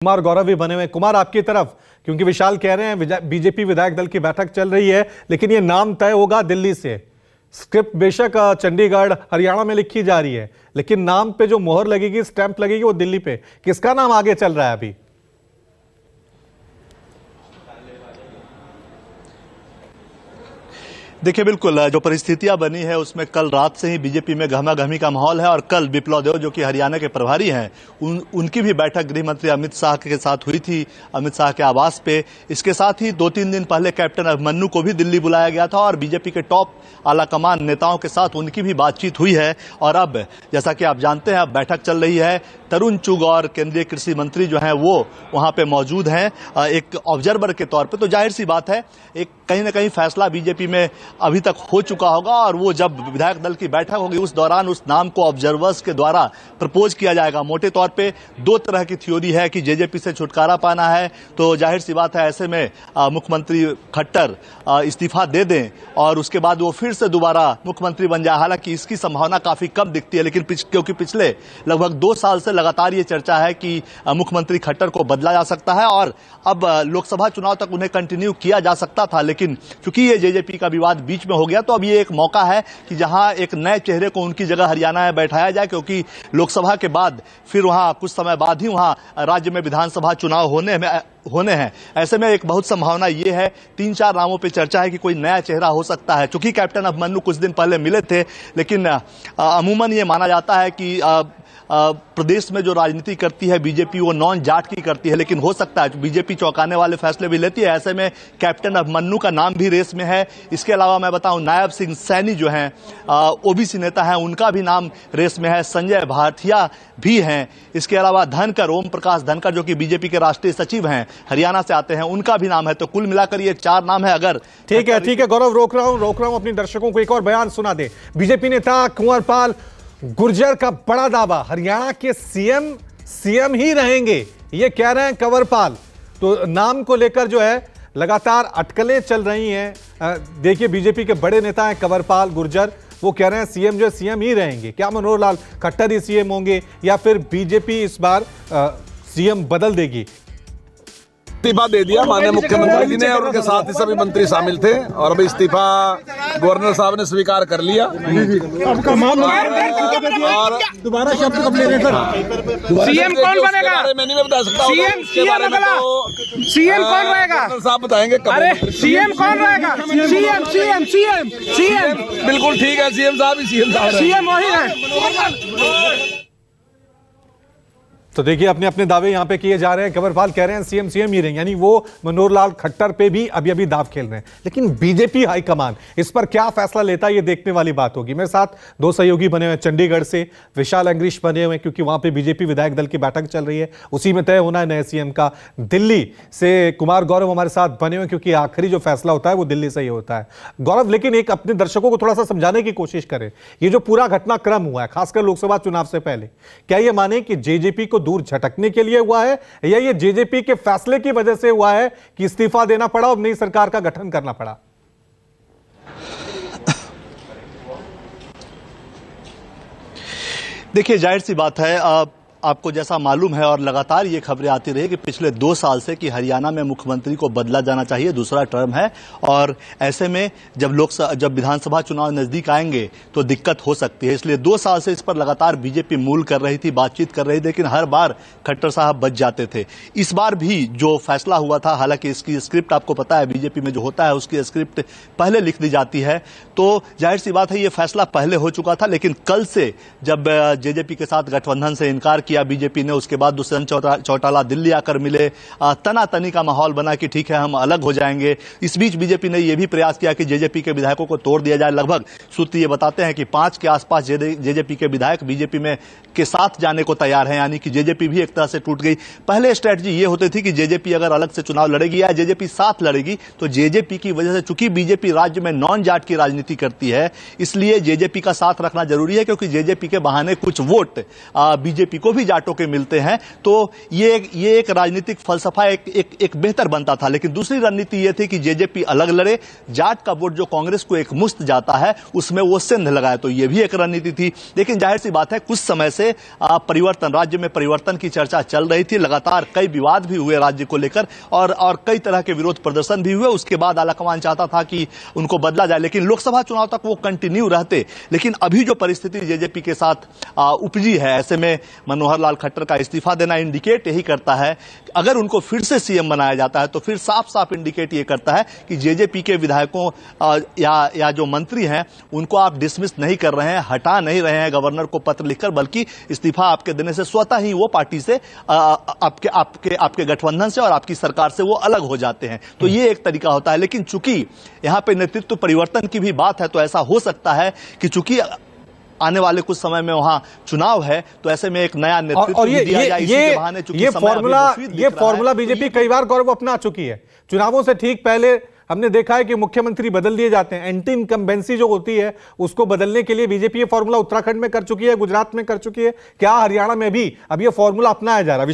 कुमार गौरव भी बने हुए। कुमार, आपकी तरफ, क्योंकि विशाल कह रहे हैं बीजेपी विधायक दल की बैठक चल रही है, लेकिन ये नाम तय होगा दिल्ली से। स्क्रिप्ट बेशक चंडीगढ़ हरियाणा में लिखी जा रही है, लेकिन नाम पे जो मोहर लगेगी, स्टैंप लगेगी, वो दिल्ली पे। किसका नाम आगे चल रहा है अभी? देखिए, बिल्कुल जो परिस्थितियां बनी है उसमें कल रात से ही बीजेपी में गहमागहमी का माहौल है और कल विप्लव देव जो कि हरियाणा के प्रभारी हैं उनकी भी बैठक गृह मंत्री अमित शाह के साथ हुई थी, अमित शाह के आवास पे। इसके साथ ही 2-3 दिन पहले कैप्टन अभिमन्यु को भी दिल्ली बुलाया गया था और बीजेपी के टॉप आलाकमान नेताओं के साथ उनकी भी बातचीत हुई है। और अब जैसा कि आप जानते हैं, अब बैठक चल रही है। तरुण चुग और केंद्रीय कृषि मंत्री जो हैं वो वहां पे मौजूद हैं एक ऑब्जर्वर के तौर पे। तो जाहिर सी बात है, एक कहीं ना कहीं फैसला बीजेपी में अभी तक हो चुका होगा और वो जब विधायक दल की बैठक होगी उस दौरान उस नाम को ऑब्जर्वर्स के द्वारा प्रपोज किया जाएगा। मोटे तौर पे 2 तरह की थ्योरी है कि जेजेपी से छुटकारा पाना है, तो जाहिर सी बात है ऐसे में मुख्यमंत्री खट्टर इस्तीफा दे दें और उसके बाद वो फिर से दोबारा मुख्यमंत्री बन जाए। हालांकि इसकी संभावना काफी कम दिखती है, लेकिन क्योंकि पिछले लगभग 2 साल से लगातार ये चर्चा है कि मुख्यमंत्री खट्टर को बदला जा सकता है और अब लोकसभा चुनाव तक उन्हें कंटिन्यू किया जा सकता था। लेकिन चूंकि ये जेजेपी का विवाद बीच में हो गया, तो अब ये एक मौका है कि जहां एक नए चेहरे को उनकी जगह हरियाणा में बैठाया जाए, क्योंकि लोकसभा के बाद फिर वहां कुछ समय बाद ही वहां राज्य में विधानसभा चुनाव होने हैं। ऐसे में एक बहुत संभावना ये है, 3-4 नामों पे चर्चा है कि कोई नया चेहरा हो सकता है। चूंकि कैप्टन अभिमन्यु कुछ दिन पहले मिले थे, लेकिन अमूमन ये माना जाता है कि प्रदेश में जो राजनीति करती है बीजेपी वो नॉन जाट की करती है, लेकिन हो सकता है बीजेपी चौंकाने वाले फैसले भी लेती है। ऐसे में कैप्टन अभिमन्यु का नाम भी रेस में है। इसके अलावा मैं बताऊं, नायब सिंह सैनी जो हैं ओबीसी नेता हैं, उनका भी नाम रेस में है। संजय भाटिया भी हैं। इसके अलावा धनकर, ओम प्रकाश धनकर जो कि बीजेपी के राष्ट्रीय सचिव हैं, हरियाणा से आते हैं, उनका भी नाम है। तो कुल मिलाकर ये 4 नाम है। अगर ठीक है गौरव, रोक रहा हूं अपने दर्शकों को एक और बयान सुना दे। बीजेपी नेता कुंवर पाल गुर्जर का बड़ा दावा, हरियाणा के सीएम ही रहेंगे, ये कह रहे हैं कंवर पाल। तो नाम को लेकर जो है लगातार अटकलें चल रही हैं। देखिए, बीजेपी के बड़े नेता हैं कंवर पाल गुर्जर, वो कह रहे हैं सीएम जो सीएम ही रहेंगे। क्या मनोहर लाल खट्टर ही सीएम होंगे या फिर बीजेपी इस बार सीएम बदल देगी? इस्तीफा दे दिया माननीय मुख्यमंत्री जी ने और उनके साथ ही सभी मंत्री शामिल थे और अभी इस्तीफा गवर्नर साहब ने स्वीकार कर लिया। और दोबारा शब्द कब ले रहे सर? सीएम कौन बनेगा? मैं नहीं बता सकता। सीएम कौन रहेगा? साहब बताएंगे। अरे सीएम कौन रहेगा? सीएम बिल्कुल ठीक है, सीएम साहब ही सीएम वही है। तो देखिए, अपने दावे यहां पे किए जा रहे हैं। कंवर पाल कह रहे हैं सीएम ही रहेंगे, यानी वो मनोहर लाल खट्टर पे भी अभी दाव खेल रहे हैं। लेकिन बीजेपी हाईकमान इस पर क्या फैसला लेता है, ये देखने वाली बात होगी। मेरे साथ 2 सहयोगी बने हुए हैं, चंडीगढ़ से विशाल अंग्रीश बने हुए हैं, क्योंकि वहां पे बीजेपी विधायक दल की बैठक चल रही है, उसी में तय होना है नए सीएम का। दिल्ली से कुमार गौरव हमारे साथ बने हुए, क्योंकि आखिरी जो फैसला होता है वो दिल्ली से ही होता है। गौरव, लेकिन एक अपने दर्शकों को थोड़ा सा समझाने की कोशिश करें, ये जो पूरा घटनाक्रम हुआ है खासकर लोकसभा चुनाव से पहले, क्या ये माने कि जेजेपी को दूर झटकने के लिए हुआ है या ये जेजेपी के फैसले की वजह से हुआ है कि इस्तीफा देना पड़ा और नई सरकार का गठन करना पड़ा? देखिए, जाहिर सी बात है, आपको जैसा मालूम है और लगातार ये खबरें आती रही कि पिछले 2 साल से कि हरियाणा में मुख्यमंत्री को बदला जाना चाहिए, दूसरा टर्म है। और ऐसे में जब विधानसभा चुनाव नजदीक आएंगे तो दिक्कत हो सकती है। इसलिए 2 साल से इस पर लगातार बीजेपी मूल कर रही थी, बातचीत कर रही थी, लेकिन हर बार खट्टर साहब बच जाते थे। इस बार भी जो फैसला हुआ था, हालांकि इसकी स्क्रिप्ट आपको पता है बीजेपी में जो होता है उसकी स्क्रिप्ट पहले लिख दी जाती है, तो जाहिर सी बात है ये फैसला पहले हो चुका था। लेकिन कल से जब जेजेपी के साथ गठबंधन से इनकार किया बीजेपी ने, उसके बाद दुष्यंत चौटाला दिल्ली आकर मिले, तनातनी का माहौल बना कि ठीक है हम अलग हो जाएंगे। इस बीच बीजेपी ने यह भी प्रयास किया कि जेजेपी के विधायकों को तोड़ दिया जाए। लगभग सूत्र ये बताते हैं कि 5 के आसपास जेजेपी के विधायक बीजेपी में के साथ जाने को तैयार हैं, यानी कि जेजेपी भी एक तरह से टूट गई। पहले स्ट्रेटजी ये होती थी कि जेजेपी अगर अलग से चुनाव लड़ेगी या जेजेपी साथ लड़ेगी, तो जेजेपी की वजह से, चूंकि बीजेपी राज्य में नॉन जाट की राजनीति करती है, इसलिए जेजेपी का साथ रखना जरूरी है, क्योंकि जेजेपी के बहाने कुछ वोट बीजेपी को भी जाटों के मिलते हैं। तो ये एक राजनीतिक फलसफा एक बेहतर बनता था। लेकिन दूसरी रणनीति ये थी कि जेजेपी अलग लड़े, जाट का वोट जो कांग्रेस को एक मुश्त जाता है उसमें वो सिंध लगाए, तो ये भी एक रणनीति थी। लेकिन जाहिर सी बात है कुछ समय से परिवर्तन, राज्य में परिवर्तन की चर्चा चल रही थी। लगातार कई विवाद भी हुए राज्य को लेकर और कई तरह के विरोध प्रदर्शन भी हुए। उसके बाद आलाकमान चाहता था कि उनको बदला जाए, लेकिन लोकसभा चुनाव तक वो कंटिन्यू रहते। लेकिन अभी जो परिस्थिति जेजेपी के साथ उपजी है, ऐसे में मनोहर लाल खट्टर का इस्तीफा देना इंडिकेट यही करता है, अगर उनको फिर से सीएम बनाया जाता है तो फिर साफ साफ इंडिकेट ये करता है कि जेजेपी के विधायकों या जो मंत्री हैं उनको आप डिसमिस नहीं कर रहे हैं, हटा नहीं रहे हैं गवर्नर को पत्र लिखकर, बल्कि इस्तीफा आपके देने से स्वतः ही वो पार्टी से आपके गठबंधन से और आपकी सरकार से वो अलग हो जाते हैं। तो ये एक तरीका होता है। लेकिन चूंकि यहां पे नेतृत्व परिवर्तन की भी बात है, तो ऐसा हो सकता है कि चूंकि आने वाले कुछ समय में वहां चुनाव है, तो ऐसे में एक नया नेतृत्व दिया जाए। इसी के बहाने चूंकि ये फॉर्मूला बीजेपी कई बार गौरव अपना चुकी है। चुनावों से ठीक पहले हमने देखा है कि मुख्यमंत्री बदल दिए जाते हैं, एंटी इनकम्बेंसी जो होती है उसको बदलने के लिए बीजेपी ये फॉर्मूला उत्तराखंड में कर चुकी है, गुजरात में कर चुकी है, क्या हरियाणा में भी अब ये फॉर्मूला अपनाया जा रहा है?